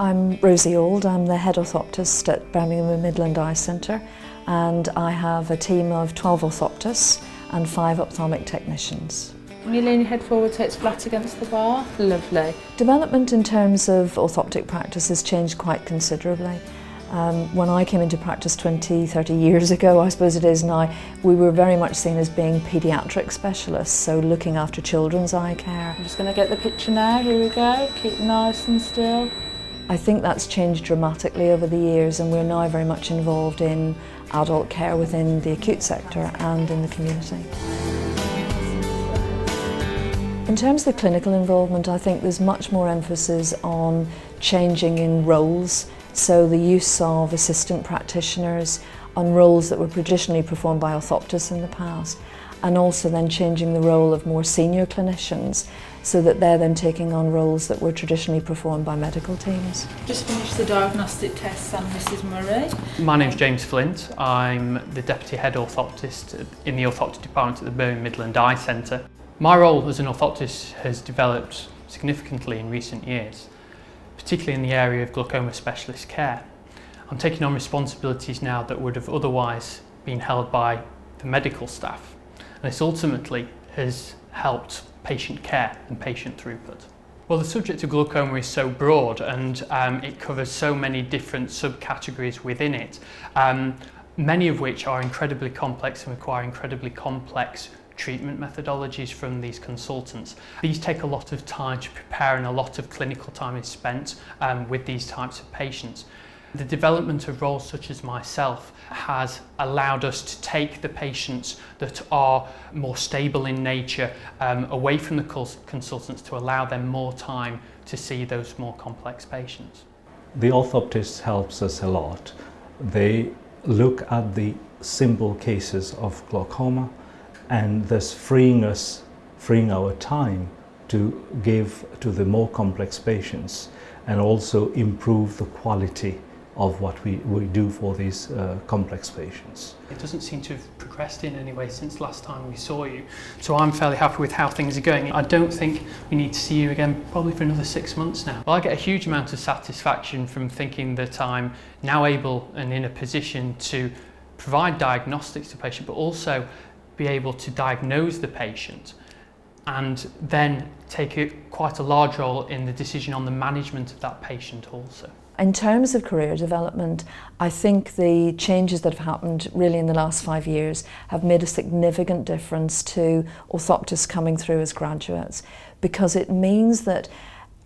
I'm Rosie Auld. I'm the head orthoptist at Birmingham and Midland Eye Centre, and I have a team of 12 orthoptists and 5 ophthalmic technicians. When you lean your head forward so it's flat against the bar. Lovely. Development in terms of orthoptic practice has changed quite considerably. When I came into practice 20-30 years ago, I suppose it is now, we were very much seen as being paediatric specialists, so looking after children's eye care. I'm just going to get the picture now, here we go, keep nice and still. I think that's changed dramatically over the years, and we're now very much involved in adult care within the acute sector and in the community. In terms of the clinical involvement, I think there's much more emphasis on changing in roles, so the use of assistant practitioners on roles that were traditionally performed by orthoptists in the past, and also then changing the role of more senior clinicians so that they're then taking on roles that were traditionally performed by medical teams. Just finished the diagnostic tests on Mrs. Murray. My name's James Flint. I'm the Deputy Head Orthoptist in the Orthoptics Department at the Birmingham Midland Eye Centre. My role as an orthoptist has developed significantly in recent years, particularly in the area of glaucoma specialist care. I'm taking on responsibilities now that would have otherwise been held by the medical staff, and this ultimately has helped patient care and patient throughput. Well, the subject of glaucoma is so broad, and it covers so many different subcategories within it, many of which are incredibly complex and require incredibly complex treatment methodologies from these consultants. These take a lot of time to prepare, and a lot of clinical time is spent with these types of patients. The development of roles such as myself has allowed us to take the patients that are more stable in nature away from the consultants to allow them more time to see those more complex patients. The orthoptist helps us a lot. They look at the simple cases of glaucoma and thus freeing our time to give to the more complex patients, and also improve the quality of what we do for these complex patients. It doesn't seem to have progressed in any way since last time we saw you, so I'm fairly happy with how things are going. I don't think we need to see you again probably for another 6 months now. Well, I get a huge amount of satisfaction from thinking that I'm now able and in a position to provide diagnostics to the patient, but also be able to diagnose the patient and then take quite a large role in the decision on the management of that patient also. In terms of career development, I think the changes that have happened really in the last 5 years have made a significant difference to orthoptists coming through as graduates, because it means that,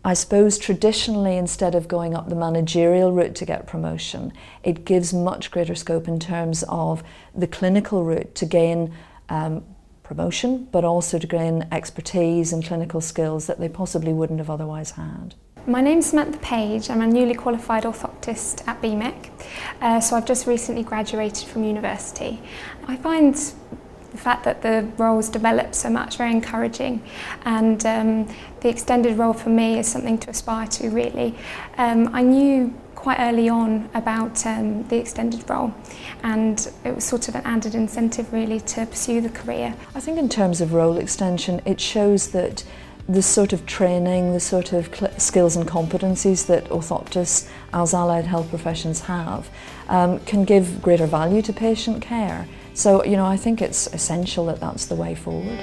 I suppose, traditionally, instead of going up the managerial route to get promotion, it gives much greater scope in terms of the clinical route to gain promotion, but also to gain expertise and clinical skills that they possibly wouldn't have otherwise had. My name's Samantha Page. I'm a newly qualified orthoptist at BMIC, so I've just recently graduated from university. I find the fact that the roles develop so much very encouraging, and the extended role for me is something to aspire to, really. I knew quite early on about the extended role, and it was sort of an added incentive really to pursue the career. I think in terms of role extension, it shows that the sort of training, the sort of skills and competencies that orthoptists as allied health professions have can give greater value to patient care. So, I think it's essential that that's the way forward.